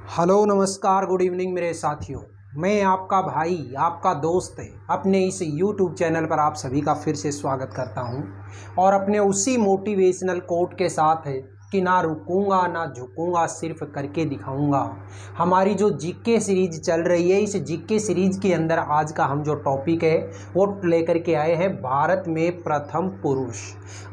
Hello नमस्कार good evening मेरे साथियों। मैं आपका भाई आपका दोस्त अपने इस YouTube चैनल पर आप सभी का फिर से स्वागत करता हूं और अपने उसी मोटिवेशनल कोट के साथ है कि ना रुकूंगा ना झुकूंगा, सिर्फ करके दिखाऊंगा। हमारी जो जीके सीरीज चल रही है, इस जीके सीरीज के अंदर आज का हम जो टॉपिक है वो लेकर के आए हैं भारत में प्रथम पुरुष।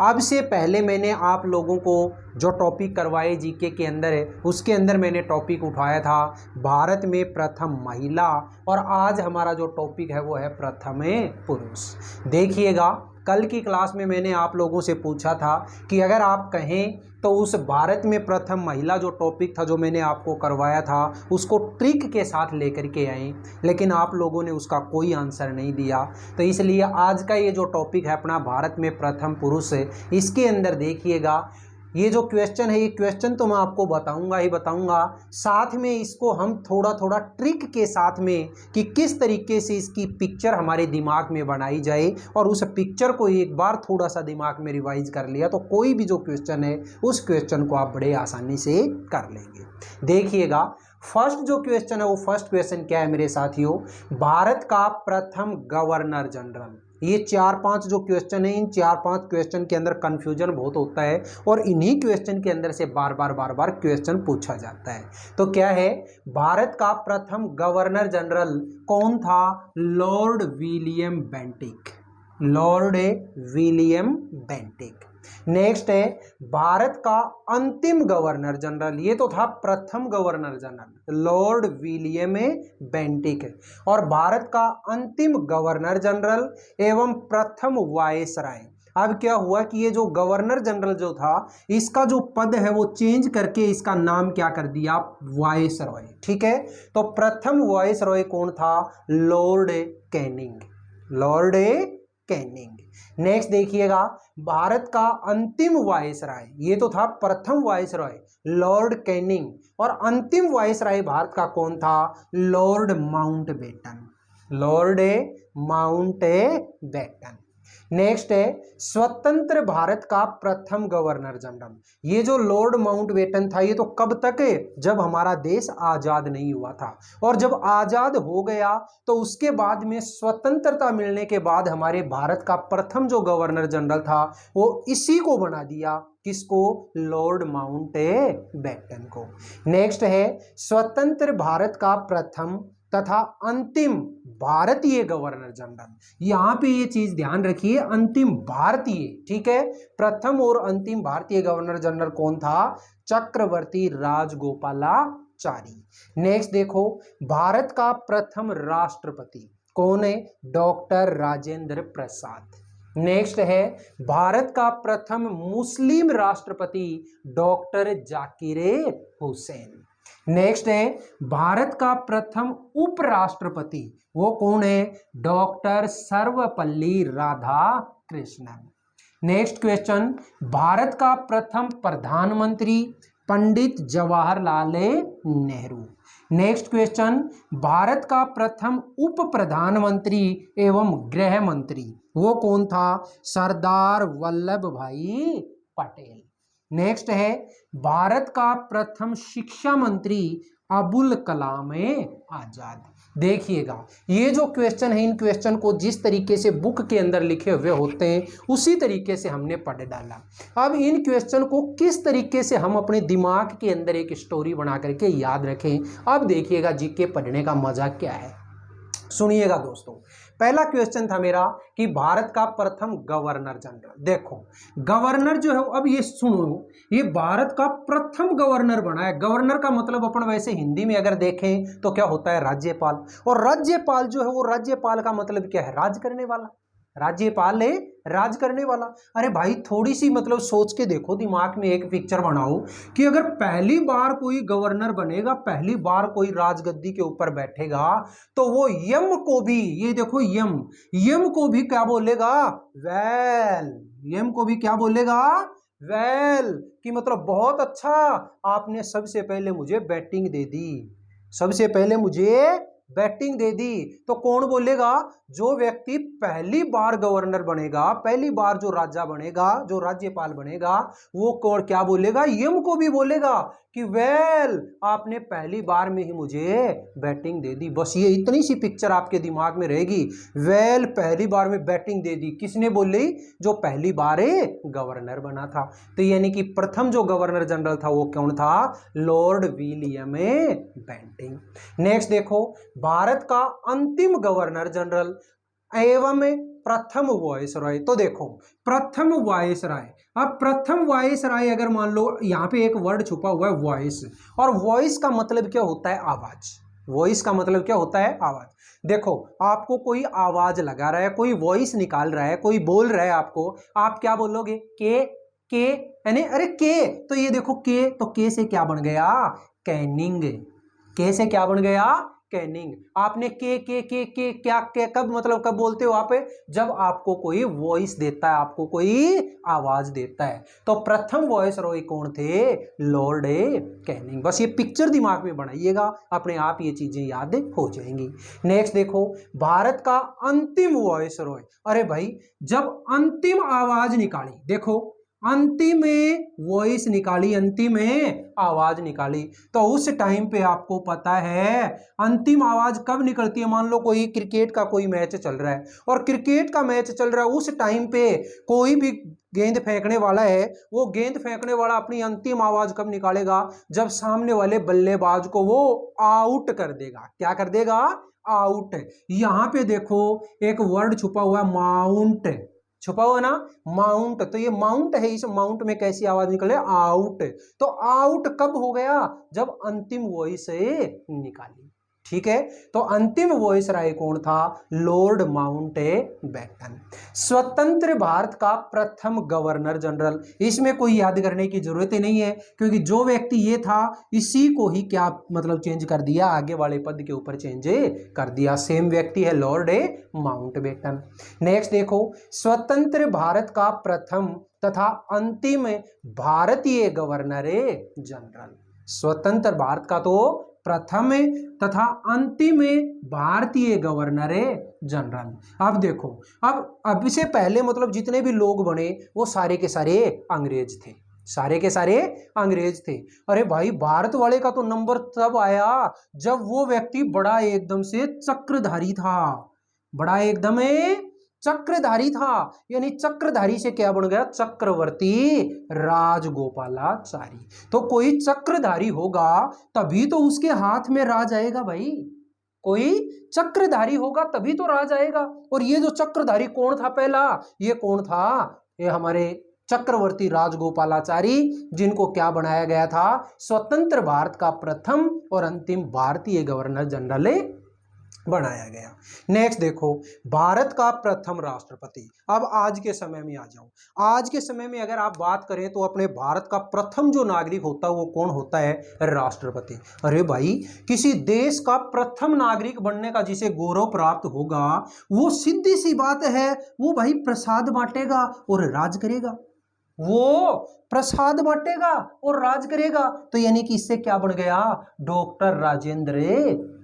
अब से पहले मैंने आप लोगों को जो टॉपिक करवाए जीके के अंदर है, उसके अंदर मैंने टॉपिक उठाया था भारत में प्रथम महिला, और आज हमारा जो टॉपिक है वो है प्रथम पुरुष। देखिएगा, कल की क्लास में मैंने आप लोगों से पूछा था कि अगर आप कहें तो उस भारत में प्रथम महिला जो टॉपिक था जो मैंने आपको करवाया था उसको ट्रिक के साथ लेकर के आए, लेकिन आप लोगों ने उसका कोई आंसर नहीं दिया। तो इसलिए आज का ये जो टॉपिक है अपना भारत में प्रथम पुरुष है, इसके अंदर देखिएगा ये जो क्वेश्चन है, ये क्वेश्चन तो मैं आपको बताऊंगा ही बताऊंगा, साथ में इसको हम थोड़ा थोड़ा ट्रिक के साथ में कि किस तरीके से इसकी पिक्चर हमारे दिमाग में बनाई जाए, और उस पिक्चर को एक बार थोड़ा सा दिमाग में रिवाइज कर लिया तो कोई भी जो क्वेश्चन है उस क्वेश्चन को आप बड़े आसानी से कर लेंगे। देखिएगा, फर्स्ट जो क्वेश्चन है वो फर्स्ट क्वेश्चन क्या है मेरे साथियों, भारत का प्रथम गवर्नर जनरल। ये 4-5 जो क्वेश्चन है, इन 4-5 क्वेश्चन के अंदर कंफ्यूजन बहुत होता है और इन्हीं क्वेश्चन के अंदर से बार बार क्वेश्चन पूछा जाता है। तो क्या है, भारत का प्रथम गवर्नर जनरल कौन था? Lord William Bentinck. Lord William Bentinck. Next है भारत का अंतिम गवर्नर जनरल, ये तो था प्रथम governor general Lord William Bentinck, और भारत का अंतिम गवर्नर जनरल एवं प्रथम वायसराय। अब क्या हुआ कि ये जो गवर्नर जनरल जो था, इसका जो पद है वो चेंज करके इसका नाम क्या कर दिया? वायसरॉय। ठीक है, तो प्रथम वायसरॉय कौन था? Lord Canning. Lord Canning. Next देखिएगा, भारत का अंतिम वायसराय, ये तो था प्रथम वायसराय लॉर्ड कैनिंग, और अंतिम वायसराय भारत का कौन था? Lord Mountbatten. Lord Mountbatten. Next है स्वतंत्र भारत का प्रथम गवर्नर जनरल। ये जो लॉर्ड माउंटबेटन था, ये तो कब तक है? जब हमारा देश आजाद नहीं हुआ था, और जब आजाद हो गया तो उसके बाद में स्वतंत्रता मिलने के बाद हमारे भारत का प्रथम जो गवर्नर जनरल था वो इसी को बना दिया। किसको? लॉर्ड माउंटबेटन को। नेक्स्ट है स्वतंत्र भारत का प्रथम तथा अंतिम भारतीय गवर्नर जनरल। यहां पे ये चीज ध्यान रखिए, अंतिम भारतीय। ठीक है, प्रथम और अंतिम भारतीय गवर्नर जनरल कौन था? चक्रवर्ती राजगोपालाचारी। नेक्स्ट देखो, भारत का प्रथम राष्ट्रपति कौन है? डॉक्टर राजेंद्र प्रसाद। नेक्स्ट है भारत का प्रथम मुस्लिम राष्ट्रपति डॉक्टर जाकिर हुसैन। नेक्स्ट है भारत का प्रथम उपराष्ट्रपति, वो कौन है? Doctor Sarvepalli Radhakrishnan. Next question, Bharat का प्रथम प्रधानमंत्री पंडित जवाहरलाल नेहरू। नेक्स्ट क्वेश्चन, भारत का प्रथम उप प्रधानमंत्री एवं गृह मंत्री, वो कौन था? सरदार वल्लभ भाई पटेल। नेक्स्ट है भारत का प्रथम शिक्षा मंत्री अबुल कलाम आजाद। देखिएगा, ये जो क्वेश्चन है, इन क्वेश्चन को जिस तरीके से बुक के अंदर लिखे हुए होते हैं उसी तरीके से हमने पढ़ डाला। अब इन क्वेश्चन को किस तरीके से हम अपने दिमाग के अंदर एक स्टोरी बना करके याद रखें, अब देखिएगा जीके पढ़ने का मजा क्या है। सुनिएगा दोस्तों, पहला क्वेश्चन था मेरा कि भारत का प्रथम गवर्नर जनरल। देखो, गवर्नर जो है, अब ये सुनो, ये भारत का प्रथम गवर्नर बना है। गवर्नर का मतलब अपन वैसे हिंदी में अगर देखें तो क्या होता है? राज्यपाल। और राज्यपाल जो है वो, राज्यपाल का मतलब क्या है? राज करने वाला। राज्यपाल है राज करने वाला। अरे भाई, थोड़ी सी मतलब सोच के देखो, दिमाग में एक पिक्चर बनाओ कि अगर पहली बार कोई गवर्नर बनेगा, पहली बार कोई राजगद्दी के ऊपर बैठेगा, तो वो यम को भी, ये देखो यम को भी क्या बोलेगा? वेल। यम को भी क्या बोलेगा? वेल। कि मतलब बहुत अच्छा, आपने सबसे पहले मुझे बैटिंग दे दी, सबसे पहले मुझे बैटिंग दे दी। तो कौन बोलेगा? जो व्यक्ति पहली बार गवर्नर बनेगा, पहली बार जो राजा बनेगा, जो राज्यपाल बनेगा, वो कौन क्या बोलेगा, यम को भी बोलेगा कि वेल आपने पहली बार में ही मुझे बैटिंग दे दी। बस ये इतनी सी पिक्चर आपके दिमाग में रहेगी, वेल पहली बार में बैटिंग दे दी, किसने बोली, जो पहली बार गवर्नर बना था। तो यानी कि प्रथम जो गवर्नर जनरल था वो कौन था, लॉर्ड विलियम बेंटिंग। नेक्स्ट देखो, भारत का अंतिम गवर्नर जनरल एवं प्रथम वायसराय। तो देखो प्रथम वायसराय, अब प्रथम वायसराय अगर मान लो यहां पे एक वर्ड छुपा हुआ है वॉइस, और वॉइस का मतलब क्या होता है, आवाज। वॉइस का मतलब क्या होता है, आवाज। देखो आपको कोई आवाज लगा रहा है, कोई वॉइस निकाल रहा है, कोई बोल रहा है आपको, आप क्या बोलोगे, के यानी अरे के, तो ये देखो के, तो के से क्या बन गया, कैनिंग। के से क्या बन गया, कैनिंग। आपने के क्या के कब मतलब कब बोलते हो आप, जब आपको कोई वॉइस देता है, आपको कोई आवाज देता है। तो प्रथम वॉइस रॉय कौन थे, लॉर्ड कैनिंग। बस ये पिक्चर दिमाग में बनाइएगा, अपने आप ये चीजें याद हो जाएंगी। नेक्स्ट देखो, भारत का अंतिम वॉइस रॉय, अरे भाई जब अंतिम आवाज निकाली, देखो अंतिम वॉइस निकाली, अंतिम आवाज निकाली, तो उस टाइम पे आपको पता है अंतिम आवाज कब निकलती है। मान लो कोई क्रिकेट का कोई मैच चल रहा है, और क्रिकेट का मैच चल रहा है, उस टाइम पे कोई भी गेंद फेंकने वाला है, वो गेंद फेंकने वाला अपनी अंतिम आवाज कब निकालेगा, जब सामने वाले बल्लेबाज को वो आउट कर देगा। क्या कर देगा, आउट। यहां पे देखो एक वर्ड छुपा हुआ है माउंट, छुपा हुआ ना, माउंट। तो ये माउंट है, इस माउंट में कैसी आवाज निकले, आउट। तो आउट कब हो गया, जब अंतिम वॉइस निकाली। ठीक है, तो अंतिम वॉइस राय कौन था, लॉर्ड माउंट बैटन। स्वतंत्र भारत का प्रथम गवर्नर जनरल, इसमें कोई याद करने की जरूरत ही नहीं है, क्योंकि जो व्यक्ति ये था इसी को ही क्या मतलब चेंज कर दिया, आगे वाले पद के ऊपर चेंज कर दिया। सेम व्यक्ति है लॉर्ड माउंट बैटन। नेक्स्ट देखो, स्वतंत्र भारत का प्रथम तथा अंतिम भारतीय गवर्नर जनरल। स्वतंत्र भारत का तो प्रथम तथा अंतिम भारतीय गवर्नर जनरल। अब देखो, अब इससे पहले मतलब जितने भी लोग बने वो सारे के सारे अंग्रेज थे, सारे के सारे अंग्रेज थे। अरे भाई भारत वाले का तो नंबर तब आया जब वो व्यक्ति बड़ा एकदम से चक्रधारी था, बड़ा एकदम चक्रधारी था, यानी चक्रधारी से क्या बन गया, चक्रवर्ती राजगोपालाचारी। तो कोई चक्रधारी होगा तभी तो उसके हाथ में राज आएगा भाई, कोई चक्रधारी होगा तभी तो राज आएगा। और ये जो चक्रधारी कौन था पहला, ये कौन था, ये हमारे चक्रवर्ती राजगोपालाचारी, जिनको क्या बनाया गया था, स्वतंत्र भारत का प्रथम और अंतिम भारतीय गवर्नर जनरल बनाया गया। नेक्स्ट देखो, भारत का प्रथम राष्ट्रपति। अब आज के समय में आ जाओ, आज के समय में अगर आप बात करें तो अपने भारत का प्रथम जो नागरिक होता है वो कौन होता है, राष्ट्रपति। अरे भाई किसी देश का प्रथम नागरिक बनने का जिसे गौरव प्राप्त होगा, वो सीधी सी बात है, वो भाई प्रसाद बांटेगा और राज करेगा, वो प्रसाद बांटेगा और राज करेगा। तो यानी कि इससे क्या बन गया, डॉक्टर राजेंद्र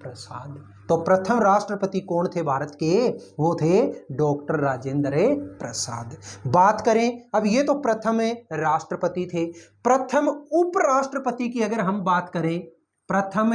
प्रसाद। तो प्रथम राष्ट्रपति कौन थे भारत के, वो थे डॉक्टर राजेंद्र प्रसाद। बात करें, अब ये तो प्रथम राष्ट्रपति थे। प्रथम उपराष्ट्रपति की अगर हम बात करें, प्रथम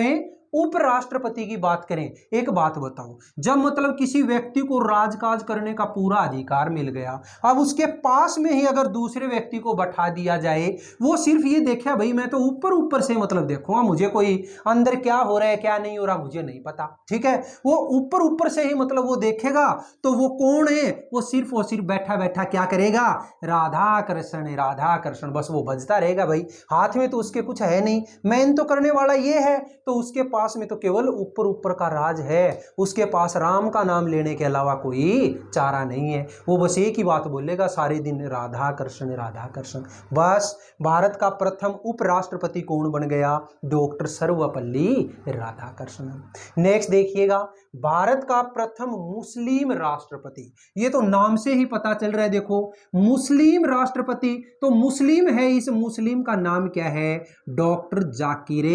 उपराष्ट्रपति की बात करें, एक बात बताओ, जब मतलब किसी व्यक्ति को राजकाज करने का पूरा अधिकार मिल गया, अब उसके पास में ही अगर दूसरे व्यक्ति को बैठा दिया जाए, वो सिर्फ ये देखा भाई मैं तो ऊपर ऊपर से मतलब देखूंगा, मुझे कोई अंदर क्या हो रहा है क्या नहीं हो रहा मुझे नहीं पता, ठीक है, वो ऊपर ऊपर से ही मतलब वो देखेगा, तो वो कौन है, वो सिर्फ बैठा बैठा क्या करेगा, राधा कृष्ण राधा कृष्ण, बस वो बजता रहेगा भाई, हाथ में तो उसके कुछ है नहीं, मेन तो करने वाला ये है, तो उसके पास में तो केवल ऊपर ऊपर का राज है, उसके पास राम का नाम लेने के अलावा कोई चारा नहीं है, वो बस एक ही बात बोलेगा सारे दिन, राधा कृष्ण राधा कृष्ण। बस भारत का प्रथम उपराष्ट्रपति कौन बन गया, डॉक्टर सर्वपल्ली राधाकृष्णन। नेक्स्ट देखिएगा, भारत का प्रथम मुस्लिम राष्ट्रपति, ये तो नाम से ही पता चल रहा है, देखो मुस्लिम राष्ट्रपति, तो मुस्लिम है, इस मुस्लिम का नाम क्या है, डॉक्टर जाकिर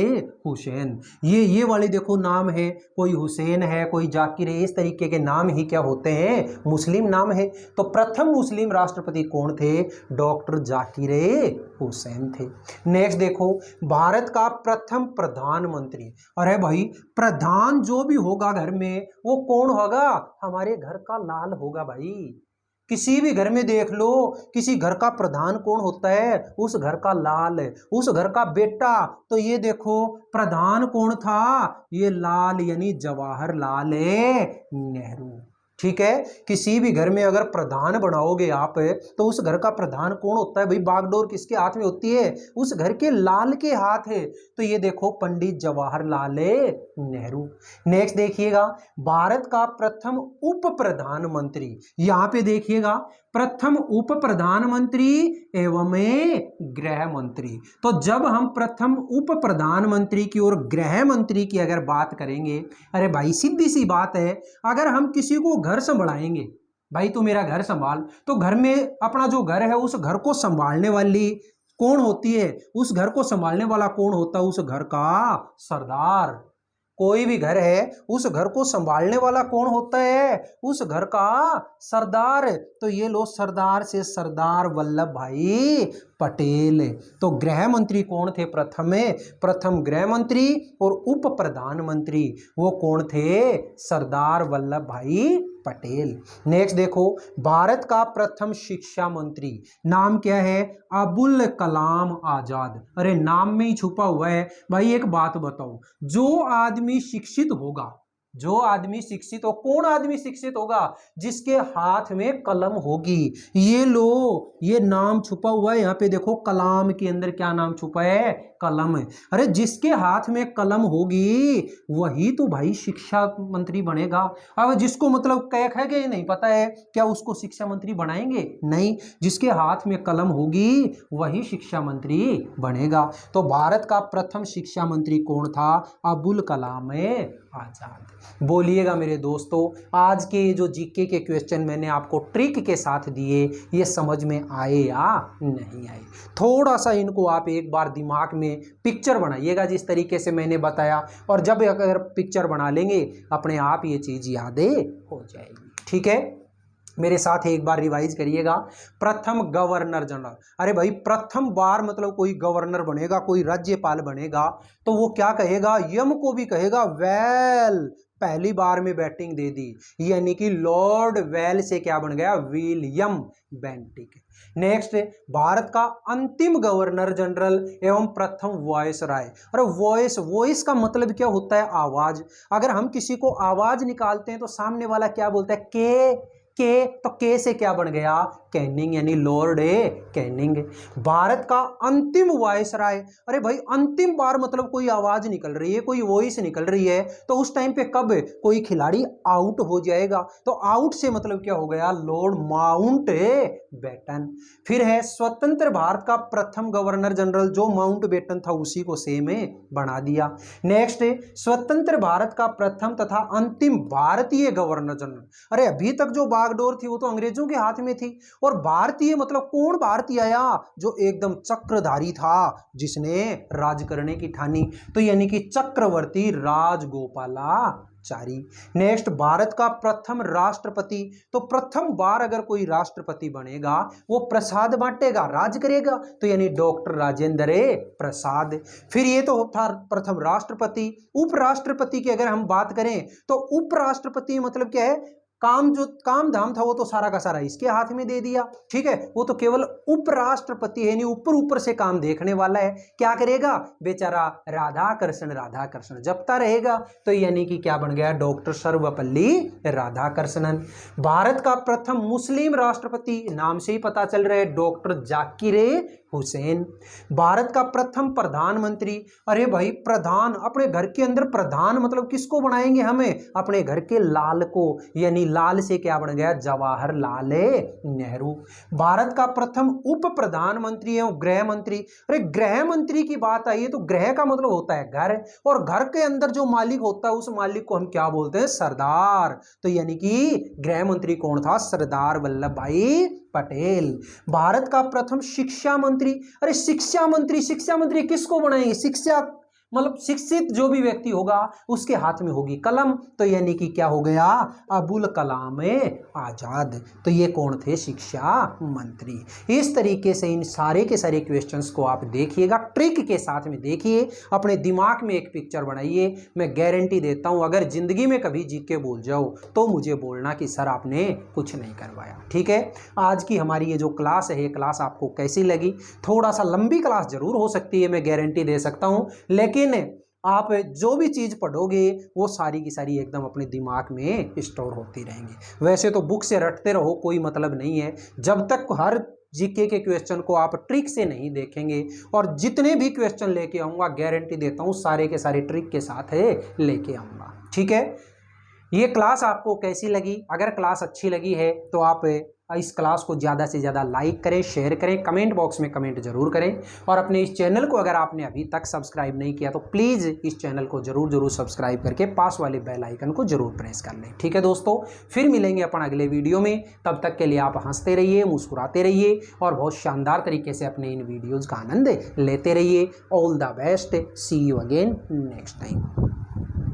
हुसैन। ये ये वाले देखो नाम है, कोई हुसैन है, कोई जाकिर है, इस तरीके के नाम ही क्या होते हैं, मुस्लिम नाम है। तो प्रथम मुस्लिम राष्ट्रपति कौन थे, डॉक्टर जाकिर हुसैन थे। नेक्स्ट देखो, भारत का प्रथम प्रधानमंत्री, अरे भाई प्रधान जो भी होगा घर में वो कौन होगा, हमारे घर का लाल होगा भाई। किसी भी घर में देख लो, किसी घर का प्रधान कौन होता है, उस घर का लाल, उस घर का बेटा। तो ये देखो प्रधान कौन था, ये लाल यानी जवाहरलाल नेहरू। ठीक है, किसी भी घर में अगर प्रधान बनाओगे आप तो उस घर का प्रधान कौन होता है भाई, बागडोर किसके हाथ में होती है, उस घर के लाल के हाथ है। तो ये देखो पंडित जवाहरलाल नेहरू। नेक्स्ट देखिएगा, भारत का प्रथम उप प्रधानमंत्री, यहां पे देखिएगा प्रथम उप प्रधानमंत्री एवं गृह मंत्री। तो जब हम प्रथम उप प्रधानमंत्री की और गृह मंत्री की अगर बात करेंगे, अरे भाई सीधी सी बात है, अगर हम किसी को घर संभालेंगे, भाई तू मेरा घर संभाल, तो घर में अपना जो घर है उस घर को संभालने वाली कौन होती है, उस घर को संभालने वाला कौन होता है, उस घर का सरदार। कोई भी घर है उस घर को संभालने वाला कौन होता है, उस घर का सरदार। तो ये लो सरदार से सरदार वल्लभ भाई पटेल। तो गृह मंत्री कौन थे, प्रथम गृह मंत्री और उप प्रधानमंत्री वो कौन थे, सरदार वल्लभ भाई पटेल। नेक्स्ट देखो, भारत का प्रथम शिक्षा मंत्री, नाम क्या है, अबुल कलाम आजाद। अरे नाम में ही छुपा हुआ है भाई। एक बात बताओ, जो आदमी शिक्षित होगा, जो आदमी शिक्षित हो, कौन आदमी शिक्षित होगा, जिसके हाथ में कलम होगी। ये लो ये नाम छुपा हुआ है यहाँ पे देखो, कलाम के अंदर क्या नाम छुपा है, कलम। अरे जिसके हाथ में कलम होगी वही तो भाई शिक्षा मंत्री बनेगा। अब जिसको मतलब कह के नहीं पता है, क्या उसको शिक्षा मंत्री बनाएंगे, नहीं। जिसके हाथ में कलम होगी वही शिक्षा मंत्री बनेगा। तो भारत का प्रथम शिक्षा मंत्री कौन था, अबुल कलाम आजाद। बोलिएगा मेरे दोस्तों, आज के जो जीके के क्वेश्चन मैंने आपको ट्रिक के साथ दिए, ये समझ में आए या नहीं आए। थोड़ा सा इनको आप एक बार दिमाग में पिक्चर बनाइएगा जिस तरीके से मैंने बताया, और जब अगर पिक्चर बना लेंगे अपने आप ये चीज़ यादें हो जाएगी। ठीक है, मेरे साथ एक बार रिवाइज करिएगा। प्रथम गवर्नर जनरल, अरे भाई प्रथम बार मतलब कोई गवर्नर बनेगा, कोई राज्यपाल बनेगा, तो वो क्या कहेगा, यम को भी कहेगा वेल, पहली बार में बैटिंग दे दी, यानी कि लॉर्ड वेल से क्या बन गया, विलियम बेंटिक। नेक्स्ट, भारत का अंतिम गवर्नर जनरल एवं प्रथम वॉइस राय। अरे वॉइस का मतलब क्या होता है, आवाज। अगर हम किसी को आवाज निकालते हैं तो सामने वाला क्या बोलता है, के, तो के से क्या बन गया, कैनिंग, यानी लॉर्ड कैनिंग। भारत का अंतिम वायसराय, अरे भाई अंतिम बार मतलब कोई आवाज निकल रही है, कोई वॉइस निकल रही है, तो उस टाइम पे कब कोई खिलाड़ी आउट हो जाएगा, तो आउट से मतलब क्या हो गया, लॉर्ड माउंट बेटन। फिर है स्वतंत्र भारत का प्रथम गवर्नर जनरल, जो माउंट बेटन था उसी को सेम बना दिया। नेक्स्ट, स्वतंत्र भारत का प्रथम तथा अंतिम भारतीय गवर्नर जनरल। अरे अभी तक जो बागडोर थी वो तो अंग्रेजों के हाथ में थी, और भारतीय मतलब कौन भारतीय आया, जो एकदम चक्रधारी था, जिसने राज करने की ठानी, तो यानी कि चक्रवर्ती राजगोपालाचारी। नेक्स्ट, भारत का प्रथम राष्ट्रपति, तो प्रथम बार अगर कोई राष्ट्रपति बनेगा वो प्रसाद बांटेगा, राज करेगा, तो यानी डॉक्टर राजेंद्र प्रसाद। फिर ये तो था प्रथम राष्ट्रपति। उपराष्ट्रपति की अगर हम बात करें तो उपराष्ट्रपति मतलब क्या है, जो काम धाम था वो तो सारा का सारा इसके हाथ में दे दिया। ठीक है, वो तो केवल उपराष्ट्रपति है, यानी ऊपर से काम देखने वाला है। क्या करेगा बेचारा, राधा कृष्ण जपता रहेगा, तो यानी कि क्या बन गया, डॉक्टर सर्वपल्ली राधाकृष्णन। भारत का प्रथम मुस्लिम राष्ट्रपति, नाम से ही पता चल रहा है, डॉक्टर जाकिर हुसैन। भारत का प्रथम प्रधानमंत्री, अरे भाई प्रधान, अपने घर के अंदर प्रधान मतलब किसको बनाएंगे हमें, अपने घर के लाल को, यानी लाल से क्या बन गया, जवाहरलाल नेहरू। भारत का प्रथम उप प्रधानमंत्री एवं गृह मंत्री, अरे गृह मंत्री की बात आई है तो गृह का मतलब होता है घर, और घर के अंदर जो मालिक होता है उस मालिक को हम क्या बोलते हैं, सरदार। तो यानी कि गृह मंत्री कौन था, सरदार वल्लभ भाई पटेल। भारत का प्रथम शिक्षा मंत्री, अरे शिक्षा मंत्री किसको बनाएंगे, शिक्षा मतलब शिक्षित जो भी व्यक्ति होगा उसके हाथ में होगी कलम, तो यानी कि क्या हो गया, अबुल कलाम आजाद। तो ये कौन थे, शिक्षा मंत्री। इस तरीके से इन सारे के सारे क्वेश्चंस को आप देखिएगा, ट्रिक के साथ में देखिए, अपने दिमाग में एक पिक्चर बनाइए। मैं गारंटी देता हूं अगर जिंदगी में कभी जीके बोल जाओ तो मुझे बोलना कि सर आपने कुछ नहीं करवाया। ठीक है, आज की हमारी ये जो क्लास है, ये क्लास आपको कैसी लगी? थोड़ा सा लंबी क्लास जरूर हो सकती है, मैं गारंटी दे सकता हूं, लेकिन आप जो भी चीज़ पढ़ोगे वो सारी की सारी एकदम अपने दिमाग में स्टोर होती रहेंगी। वैसे तो बुक से रटते रहो, कोई मतलब नहीं है, जब तक हर जीके के क्वेश्चन को आप ट्रिक से नहीं देखेंगे। और जितने भी क्वेश्चन लेके आऊँगा गारंटी देता हूँ सारे के सारे ट्रिक के साथ लेके आऊँगा। ठीक है, ये क्लास आपको कैसी लगी? अगर क्लास अच्छी लगी है तो आप इस क्लास को ज़्यादा से ज़्यादा लाइक करें, शेयर करें, कमेंट बॉक्स में कमेंट जरूर करें। और अपने इस चैनल को अगर आपने अभी तक सब्सक्राइब नहीं किया तो प्लीज़ इस चैनल को जरूर सब्सक्राइब करके पास वाले बेल आइकन को जरूर प्रेस कर लें। ठीक है दोस्तों, फिर मिलेंगे अपन अगले वीडियो में। तब तक के लिए आप हंसते रहिए, मुस्कुराते रहिए और बहुत शानदार तरीके से अपने इन वीडियोज़ का आनंद लेते रहिए। All the best, see you again next time.